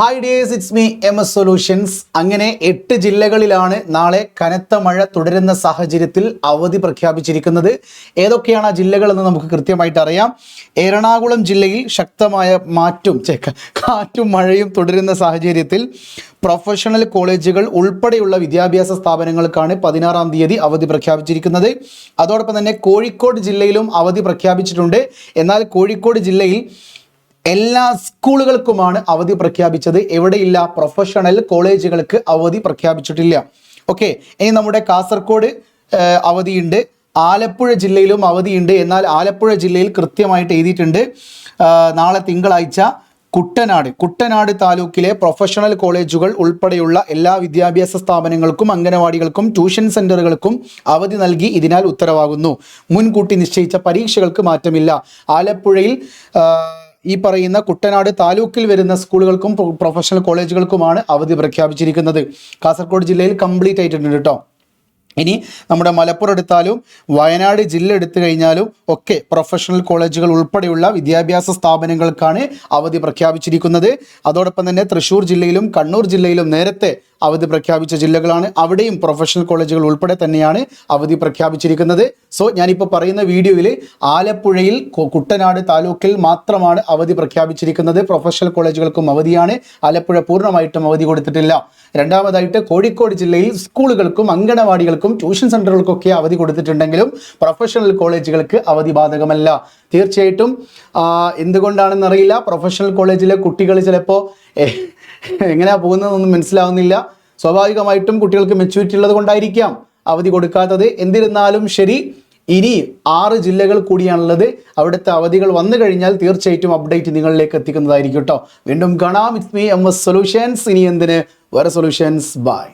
Hi dears, it's me MS solutions. അങ്ങനെ 8 ജില്ലകളിലാണ് നാളെ കനത്ത മഴ തുടരുന്ന സാഹചര്യത്തിൽ അവധി പ്രഖ്യാപിച്ചിരിക്കുന്നത്. ഏതൊക്കെയാണ് ആ ജില്ലകളെന്ന് നമുക്ക് കൃത്യമായിട്ട് അറിയാം. എറണാകുളം ജില്ലയിൽ ശക്തമായ കാറ്റും മഴയും തുടരുന്ന സാഹചര്യത്തിൽ പ്രൊഫഷണൽ കോളേജുകൾ ഉൾപ്പെടെയുള്ള വിദ്യാഭ്യാസ സ്ഥാപനങ്ങൾക്കാണ് 16-ാം തീയതി അവധി പ്രഖ്യാപിച്ചിരിക്കുന്നത്. അതോടൊപ്പം തന്നെ കോഴിക്കോട് ജില്ലയിലും അവധി പ്രഖ്യാപിച്ചിട്ടുണ്ട്. എന്നാൽ കോഴിക്കോട് ജില്ലയിൽ എല്ലാ സ്കൂളുകൾക്കുമാണ് അവധി പ്രഖ്യാപിച്ചത്. എവിടെയില്ല? പ്രൊഫഷണൽ കോളേജുകൾക്ക് അവധി പ്രഖ്യാപിച്ചിട്ടില്ല. ഓക്കെ, ഇനി നമ്മുടെ കാസർഗോഡ് അവധിയുണ്ട്, ആലപ്പുഴ ജില്ലയിലും അവധിയുണ്ട്. എന്നാൽ ആലപ്പുഴ ജില്ലയിൽ കൃത്യമായിട്ട് എഴുതിയിട്ടുണ്ട്, നാളെ തിങ്കളാഴ്ച കുട്ടനാട് താലൂക്കിലെ പ്രൊഫഷണൽ കോളേജുകൾ ഉൾപ്പെടെയുള്ള എല്ലാ വിദ്യാഭ്യാസ സ്ഥാപനങ്ങൾക്കും അംഗനവാടികൾക്കും ട്യൂഷൻ സെൻ്ററുകൾക്കും അവധി നൽകി ഇതിനാൽ ഉത്തരവാകുന്നു. മുൻകൂട്ടി നിശ്ചയിച്ച പരീക്ഷകൾക്ക് മാറ്റമില്ല. ആലപ്പുഴയിൽ ഈ പറയുന്ന കുട്ടനാട് താലൂക്കിൽ വരുന്ന സ്കൂളുകൾക്കും പ്രൊഫഷണൽ കോളേജുകൾക്കുമാണ് അവധി പ്രഖ്യാപിച്ചിരിക്കുന്നത്. കാസർഗോഡ് ജില്ലയിൽ കംപ്ലീറ്റ് ആയിട്ടുണ്ട് കേട്ടോ. ഇനി നമ്മുടെ മലപ്പുറം എടുത്താലും വയനാട് ജില്ല എടുത്തു കഴിഞ്ഞാലും ഒക്കെ പ്രൊഫഷണൽ കോളേജുകൾ ഉൾപ്പെടെയുള്ള വിദ്യാഭ്യാസ സ്ഥാപനങ്ങൾക്കാണ് അവധി പ്രഖ്യാപിച്ചിരിക്കുന്നത്. അതോടൊപ്പം തന്നെ തൃശ്ശൂർ ജില്ലയിലും കണ്ണൂർ ജില്ലയിലും നേരത്തെ അവധി പ്രഖ്യാപിച്ച ജില്ലകളാണ്. അവിടെയും പ്രൊഫഷണൽ കോളേജുകൾ ഉൾപ്പെടെ തന്നെയാണ് അവധി പ്രഖ്യാപിച്ചിരിക്കുന്നത്. സോ ഞാനിപ്പോൾ പറയുന്ന വീഡിയോയിൽ ആലപ്പുഴയിൽ കുട്ടനാട് താലൂക്കിൽ മാത്രമാണ് അവധി പ്രഖ്യാപിച്ചിരിക്കുന്നത്. പ്രൊഫഷണൽ കോളേജുകൾക്കും അവധിയാണ്. ആലപ്പുഴ പൂർണ്ണമായിട്ടും അവധി കൊടുത്തിട്ടില്ല. രണ്ടാമതായിട്ട് കോഴിക്കോട് ജില്ലയിൽ സ്കൂളുകൾക്കും അംഗനവാടികൾക്കും ട്യൂഷൻ സെൻ്ററുകൾക്കൊക്കെ അവധി കൊടുത്തിട്ടുണ്ടെങ്കിലും പ്രൊഫഷണൽ കോളേജുകൾക്ക് അവധി ബാധകമല്ല. തീർച്ചയായിട്ടും എന്തുകൊണ്ടാണെന്നറിയില്ല, പ്രൊഫഷണൽ കോളേജിലെ കുട്ടികൾ ചിലപ്പോൾ എങ്ങനെയാ പോകുന്നതെന്നൊന്നും മനസ്സിലാവുന്നില്ല. സ്വാഭാവികമായിട്ടും കുട്ടികൾക്ക് മെച്യൂരിറ്റി ഉള്ളത് കൊണ്ടായിരിക്കാം അവധി കൊടുക്കാത്തത്. എന്നിരുന്നാലും ശരി, ഇനി 6 ജില്ലകൾ കൂടിയാണുള്ളത്. അവിടുത്തെ അവധികൾ വന്നു കഴിഞ്ഞാൽ തീർച്ചയായിട്ടും അപ്ഡേറ്റ് നിങ്ങളിലേക്ക് എത്തിക്കുന്നതായിരിക്കും കേട്ടോ. വീണ്ടും കാണാം. It's me MS solutions. ഇനി എന്തിന് വേറെ സൊല്യൂഷൻസ്. ബൈ.